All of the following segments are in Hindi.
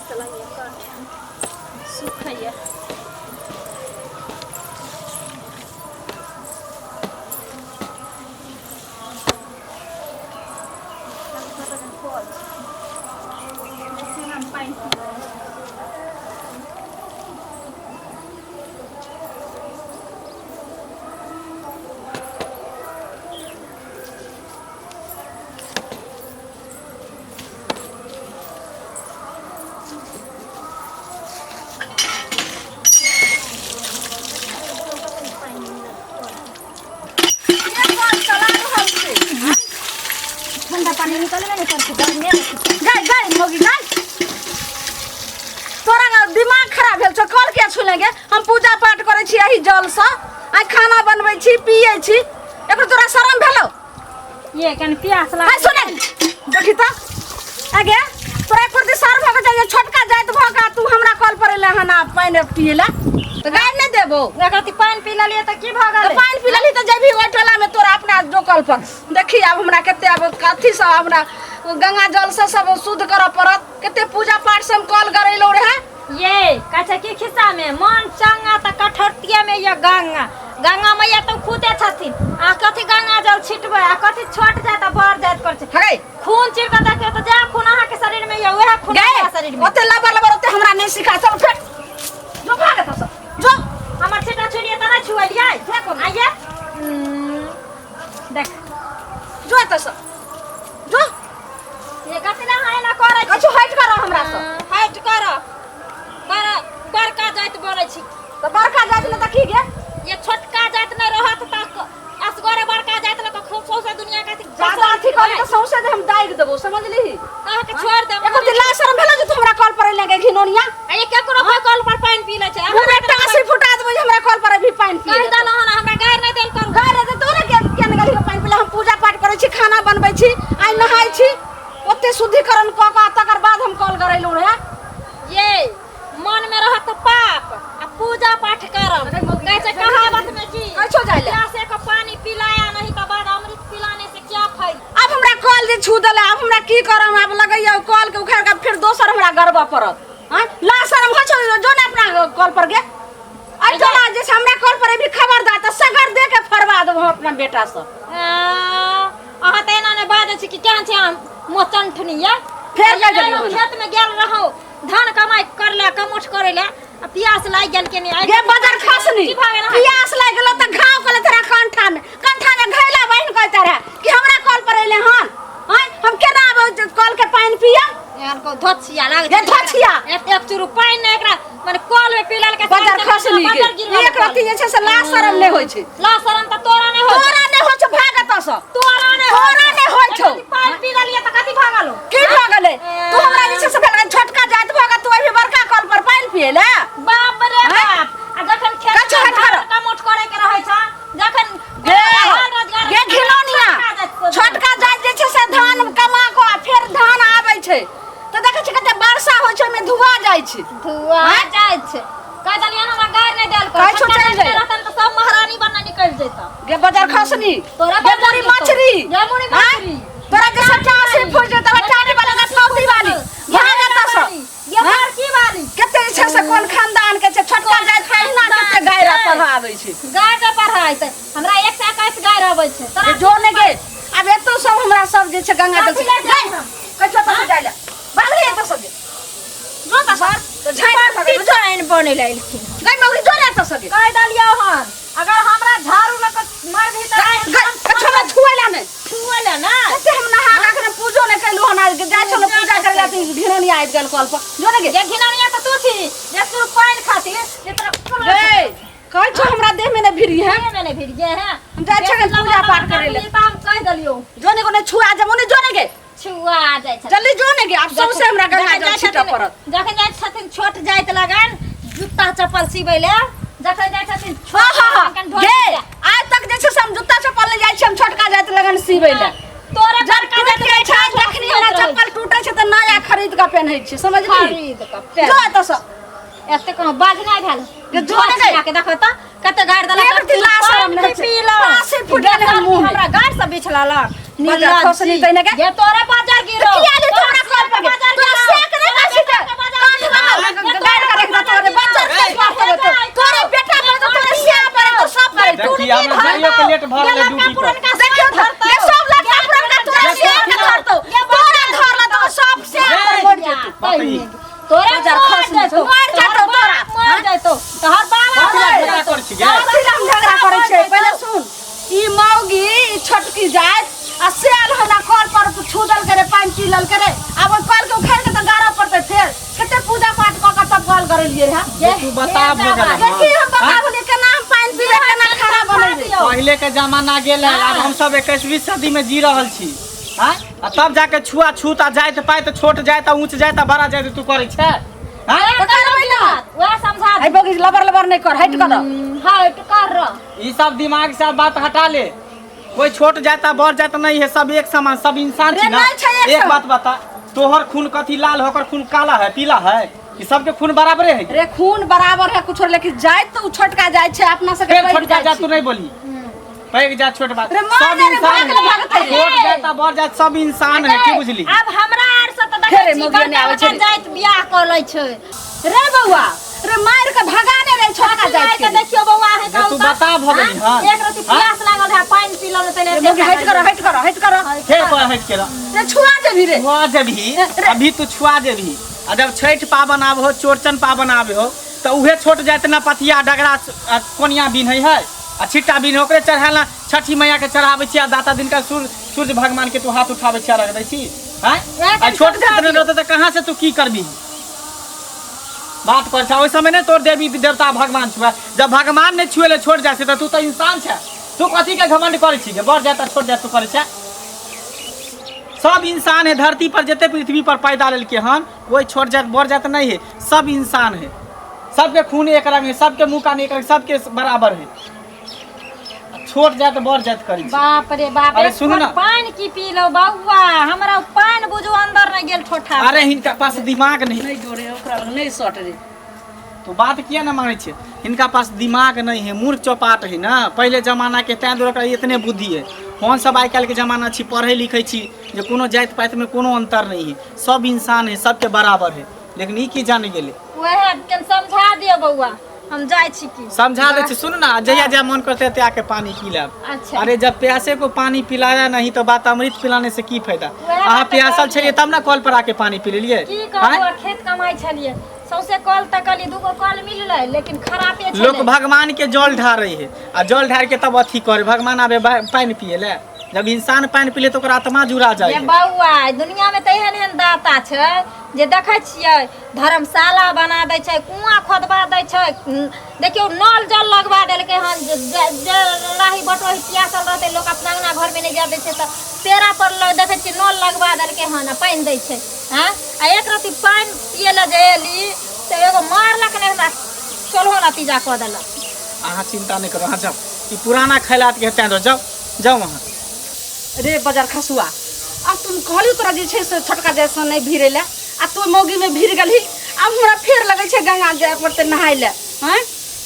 चला गया सुख है ठंडा पानी निकल गया गाय गाय मोगी गाय तोरा दिमाग खराब भेल छ कल के छुलेगे हम पूजा पाठ करे छी एही जल से आ खाना बनबै छी पियै छी एकर तोरा शरम भेलो ये कन प्यास लाग हाय सुने देखी त आगे तोरा प्रति सार भग जाय छोटका जात भगा तू हमरा कल पर ले हना पानी पियला त गाय नै देबो एकती पानी पी लिए त की भ गेल पानी पी लेली त जेबी ओइ टोला में तोरा अपना जोकल पर देखी अब हमरा केते अब कथी से हमरा गंगा जल से सब शुद्ध कर परत केते पूजा पाठ से हम कल करैलो रे ये कछ की खिस्सा में मन चंगा त कठरतिया में ये गंगा गंगा मैया तो खुदे छथिन आ कथी गंगा जल छिटबे आ कथी छोट जाय त बढ़ जाय कर छै हगे खून चिर के देखियो त जा खून अहा के शरीर में ये वह खून के शरीर में ओते लबर लबर ओते हमरा नै सिखा चल फेर जो भाग त जो हमर छिटा छुड़िए त ना छुअलियै देखो आइए देख जो त जो ये कथी ना है ना करे कछु हट कर हमरा से हट कर बड़का जात बोले छी त बड़का जात न त की गे ये छोटका जात न रहत त असगरे बड़का जात ल खूब सौसा दुनिया का ज्यादा अथी कर त सौसे दे हम दाइग देबो समझली कह के छोड़ दे एको दिला शरम भेलो जे तू हमरा कॉल पर लेगे घिनोनिया ये केकरो कोई कॉल पर पानी पी ले छै हमरा टासी फुटा देबो जे हमरा कॉल पर भी पानी पी कह दल हन हमरा गायर नै देल कर गाय रे तोरे के न गली पानी पीला हम पूजा पाठ करे छी खाना बनबै छी आइ नहाय छी ओते शुद्धिकरण क के तकर बाद हम कॉल करैलो रे ये मन में रहत पाप आ पूजा पाठ करम कहै छै कहावत में जी कैसो जाइले प्यासे को पानी पिलाया नहीं तो बाद अमृत पिलाने से क्या फायदा अब हमरा कॉल जे छू देले अब हमरा की करम अब लगैया कॉल के उखाड़ के फिर दोसर हमरा गरबा पड़त हां ला शरम हो छ जो ने अपना कॉल पर गे आ जोला जे हमरा कॉल पर भी खबर दा त सगर दे के फरवा देबो अपना बेटा से अहा त एना ने बाजे छी कि केहन छै हम मोचंठनिया फेर ले गेलियो खेत में गेल रहौ धान कमाई कर ले कमोठ करे ले प्यास लाग गेल के नहीं गे बाजार खसनी प्यास लाग गेलो त घाव कले तेरा कंठा में घैला बहिन कहता रहे कि हमरा कॉल पर एले हन हम केना कॉल के पानी पिया यार को धोछिया लाग ये धोछिया एक चुरु पानी ने एकरा माने कॉल में पीलाल के बाजार खसनी के एक रति जे छै से ला शरम नै होय छै ला शरम त तोरा नै होय छै भागत स तोरा नै होय छै पानी पी लिया त कथि भागलो की भागले तू हमरा जे छै से भेल छोटका जात भागत तू अभी बड़का कॉल पर पानी पिएला बाप रे बाप आ जखन खेत का मोट करे के रहै छ जखन गे घिनोनिया छोटका जात जे छै से धान कमा को फेर धान आबै छै त देखै छी कते वर्षा होय छै में धुआ जाय छै कह दलिया हमरा गाय नै देल कर रहतन त सब महारानी बनना निकल जैता गे बाजार खसनी तोरा बड़ी मछली तोरा के सच्चा से फूल जे तोरा चाटी वाला का सौती वाली भागत स ये मार की वाली कते छै से कोन खानदान के छै छोटका जाय पहिना कते गायरा पढ़ाबै छै गाय के पढ़ाई त हमरा 121 गाय रहबै छै तोरा जो ने गे अब एतो सब हमरा सब जे छै गंगा जल कछो त जाइला बागले त सब जो त सर तो झाड़ डिजाइन बने लाइलखिन गाय मौरी जोरे त सके कह दलिया हन अगर हमरा झाड़ू ल के मार भी त कछो में छुएला ना कते हम नहा का के पूजो ने कैलु हन जाय छलो पूजा करला त घिनोनिया आबि गेल कॉल पर जो ने गे ये घिनोनिया त तू छी जे तू पानी खातिर जे तोरा ए कह छ हमरा देह में ने भिरी है मैंने फिर ये है हम जाय छ पूजा पाठ करे ले त हम कह दलियो जो ने कोने छुआ जमो ने जो ने गे छुआ जाय छ जल्दी जो ने गे आप सब से हमरा गंगा जल छिटा परत जखन जाय छथिन छोट जाइत लगन जूता चप्पल सीबै ले जखन जाय छथिन छोट गे आज तक जे छै हम जूता चप्पल ले जाय छी हम छोटका जाइत लगन सीबै ले तोरे बड़का जाय छै जखनी हमरा चप्पल टूटे छै त नया खरीद के पहनै छी समझली खरीद के जो त स एते कोनो बाज नै भेल गे जो ने के देखो त कते गाड़ देला एक लाश शरम नै पीला पासे फुटले हम मुंह हमरा गाड़ से बिछला ल बाजार खसनी तैने के ये तोरे बाजार गिरो किया दे तोरा कॉल पर तोरा सेक नै कासी दे कान बात ही तोरा हजार मार खस जातो मार जातो तोरा मार जातो तोहर बाबा झगड़ा कर छी गे झगड़ा करे छै पहले सुन ई मौगी ई छोटकी जात आ सेल हमरा कॉल पर छूदल करे पानी पीलल करे अब कॉल के उखाड़ के त गारा पड़ते फेर कते पूजा पाठ क के तब कॉल करे लिए रे तू बता भगल देखी हम बताबो के नाम पानी पीले के ना खाना बनेबे पहले के जमाना गेल है अब हम सब 21वीं सदी में जी रहल छी हां आ तब जाके छुआ छूत आ जाए त पाए त छोट जाए त ऊंच जाए त बड़ा जाए त तू करे छै हां वह समझा आई बगी लबर नहीं कर हट कर हट कर ई सब दिमाग से बात हटा ले कोई छोट जाता बढ़ जाता नहीं है सब एक समान सब इंसान छी ना एक बात बता तोहर खून कथी लाल होकर खून काला है पीला है ई सबके खून बराबरे है रे खून बराबर है कुछ लेकिन जाए तो छोटका जाए छै अपना से फिर छोटका जा तू नहीं बोली पैग जा छोट बात सब इंसान है छोट जाता बढ़ जाता सब इंसान है की बुझली अब हमरा आर से त देखै छी बड़का जाइत बियाह क लै छै रे बउआ रे मार के भगाने रे छोटका जाए के देखियो बउआ है तू बता भगली हां एक रति प्यास लागल है पानी पी लो तले हट कर के पर हट के रे छुआ जेबी रे छुआ जेबी अभी तू छुआ जेबी आ जब छठ पावन आब हो चौरचन पावन आबे हो तो उहे छोट जात ना पथिया डगरा कोनिया बिन है आ छिट्टा बिन ओकरे चढ़ाला छठी मैया के चढ़ावे छी आ दाता दिन का सूर्य भगवान के तू हाथ उठावे छी रख दै छी हैं आ छोट जात न रहते त कहां से तू की करबी बात कर छा ओइ समय ने तोर देवी देवता भगवान छुआ जब भगवान ने छुएले छोड़ जाए त तू तो इंसान छ तू कथी के घमंड करे छी बढ़ जाता छोड़ जाता तू करे छ सब इंसान है धरती पर जते पृथ्वी पर पैदा लेल के हम कोई छोड़ जात बढ़ जात नहीं है सब इंसान है सबके खून एक रंग है सबके मुंह कान एक रंग सबके बराबर है छोड़ जात बढ़ जात करी बाप रे बाप अरे सुन ना पानी की पी लो बउआ हमरा पानी बुझो अंदर नहीं गेल ठोठा अरे इनका पास दिमाग नहीं जोरे ओकरा नहीं सट रे तो बात किया ना माने छे इनका पास दिमाग नहीं है मूर्ख चौपाट है ना पहले जमाना के तैं दुआरे इतने बुद्धि है कौन सब आइ काल के जमाना छी पढ़े लिखे छी जे कोनो जात पात में कोनो अंतर नहीं है सब इंसान है सबके बराबर है लेकिन ई की जाने गेले ओहे के समझा दियो बउआ हम जाय छी की समझा दे छी सुन ना जया जया मन करते ते आके पानी पी लेब अच्छा अरे जब प्यासे को पानी पिलाया नहीं तो बात अमृत पिलाने से की फायदा अहाँ प्यासल छलिए तब ना कल पर आके पानी पी लेलिए की कहबो खेत कमाई छलिए सौसे कल तकली दूगो कल मिलले लेकिन खराबे छले लोग भगवान के जल ढारे है आ जल ढार के तब अथी करे भगवान आबे पानी पिए ले जब इंसान पानी पीले तो ओकर आत्मा जुड़ा जाए ये बउआ दुनिया में त एहन एहन दाता छै जे देखै छियै धर्मशाला बना दै छै कुआं खोदबा दै छै देखियो नल जल लगवा देलकै हन जे राही बटोही प्यासल रहते लोग अपना अंगना घर में नहीं जा दै छै त पेड़ा पर देखै छियै नल लगवा देलकै हन पानी दै छै हां आ एक रति पानी पिए ले जे एली त एगो मारलक ने हमरा सोलहो नतीजा क देलक अहाँ चिंता नहीं करो अहाँ जाओ ई पुराना खैलात के हटा दो जाओ जाओ वहाँ रे बाजार खसुआ अब तुम कहली तोरा जे छै से छोटका जैसा नहीं भिरे ले आ तू मौगी में भिर गेली अब हमरा फेर लगे छै गंगा जाए पड़ते नहाय ले हैं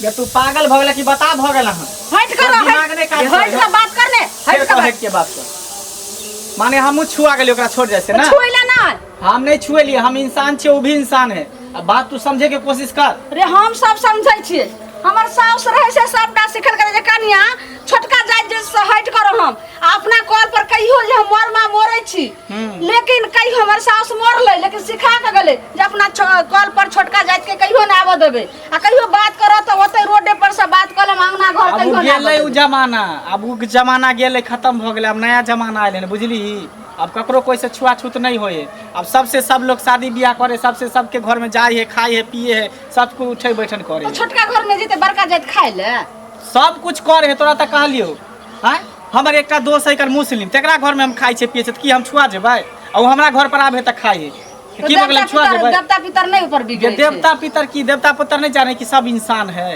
ये तू पागल भ गेला कि बता भ गेला हन हट कर दिमाग नहीं काज हट के बात करने हट के बात कर माने हम छुआ गेली ओकरा छोड़ जाए से ना छुएला ना हम नहीं छुएली हम इंसान छे वो भी इंसान है अब बात तू समझे के कोशिश कर रे हम सब समझै छियै हमर साउस रहे से सबटा सिखल करे जे कनिया छोटका जाय जे से हट करो हम अपना कॉल पर कहियो जे हम मरमा मोरै छी लेकिन कहियो हमर साउस मोरले लेकिन सिखा के गेले जे अपना कॉल पर छोटका जात के कहियो ना आबो देबे आ कहियो बात करो त ओते रोडे पर से बात करम अंगना घर कहियो ना गेलै उ जमाना अब उ जमाना गेलै खत्म भ गेलै अब नया जमाना आइले बुझली अब ककरो कोई से छुआछूत नहीं होए अब सबसे सब लोग शादी ब्याह करे सबसे सबके घर में जाए है खाए है पिए है सब कुछ उठे बैठन करे तो छोटका घर में जेते बड़का जात खाए ले सब कुछ करे है तोरा त कहलियो हैं हमर एकटा दोस्त है कर मुस्लिम तेकरा घर में हम खाइ छे पिए छे की हम छुआ जेबै और हमरा घर पर आबे त खाए की मतलब छुआ जेबै देवता पितर नहीं ऊपर बिगड़े देवता पितर की देवता पुत्र नहीं जाने कि सब इंसान है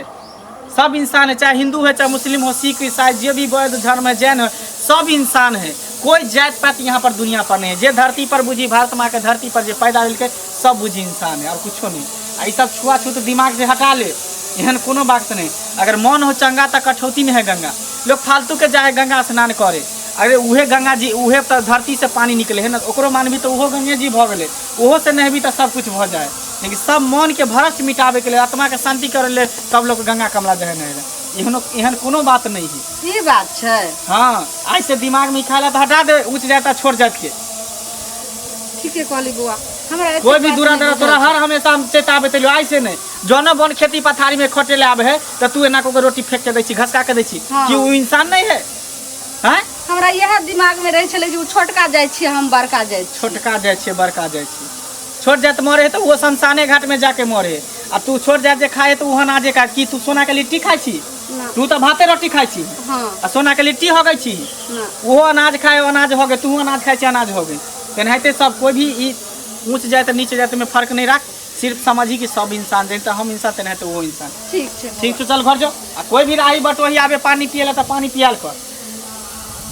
सब इंसान है चाहे हिंदू है चाहे मुस्लिम हो सिख ईसाई जो भी बौद्ध धर्म है जैन है सब इंसान है कोई जात पात यहाँ पर दुनिया पर नहीं है जे धरती पर बुझी भारत माँ के धरती पर जे पैदा के सब बुझी इंसान है और कुछ नहीं आई सब छुआछूत दिमाग से हटा ले एहन कोनो बात नहीं अगर मन हो चंगा तो कठौती में है गंगा लोग फालतू के जाए गंगा स्नान करे अरे उहे गंगा जी उहे तो धरती से पानी निकले है ना ओकरो मानबी तो उहो गंगे जी भ गेले ओहो से नहबी तो सब कुछ भ जाए लेकिन सब मन के भ्रष्ट मिटावे के लिए आत्मा के शांति करे ले सब लोग गंगा कमला जहे नहीं एहन कोनो बात नहीं है ई बात छै हाँ आज से दिमाग में खाला तो हटा दे उठ जाता छोड़ जात के ठीक है कहली बुआ हमरा ऐसे कोई भी बात दूरा नहीं दरा बुझल तोरा छै। हर हमेशा हम चेताबे तलियो ऐसे नहीं जौन बन खेती पथारी में खटे ले आवे है तो तू एना को रोटी फेंक के दै छी घसका के दै छी हाँ। कि वो इंसान नहीं है हैं हमरा यह दिमाग में रहे छले जे उ छोटका जाय छी हम बड़का जाय छी। छोटका जाय छे बड़का जाय छे छोट जात मरे तो वो शमशाने घाट में जाके मरे आ तू छोट जात जे खाए तो वो अनाजे का की तू सोना के लिट्टी खाई छी ना तू तो भाते रोटी खाई छी हाँ आ सोना के लिट्टी हो गई छी ना वो अनाज खाए अनाज हो गए तू अनाज खाए छी अनाज हो गई तेनाहिते सब कोई भी ई ऊंच जाए तो नीचे जाए तो में फर्क नहीं रख सिर्फ समझी कि सब इंसान जैसे हम इंसान तेनाहिते वो इंसान ठीक छै ठीक तो चल घर जो आ कोई भी राही बटोही आवे पानी पियला तो पानी पियाल कर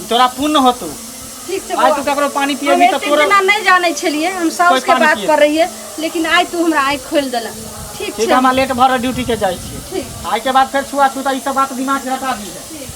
तोरा पुण्य होतो ठीक छै आज तू बाबा। ककरो पानी हम पिएबी तो एतेक तोरा दिना नहीं जाने छलिए हम साउस कोई के पानी बात पिए। कर रही है लेकिन आज तू हमरा आँख खोल देला ठीक ठीक छै है हम लेट भर ड्यूटी के जाई छी ठीक आइ के बाद फिर छुआ छूता ई सब बात दिमाग में रखा दी ठीक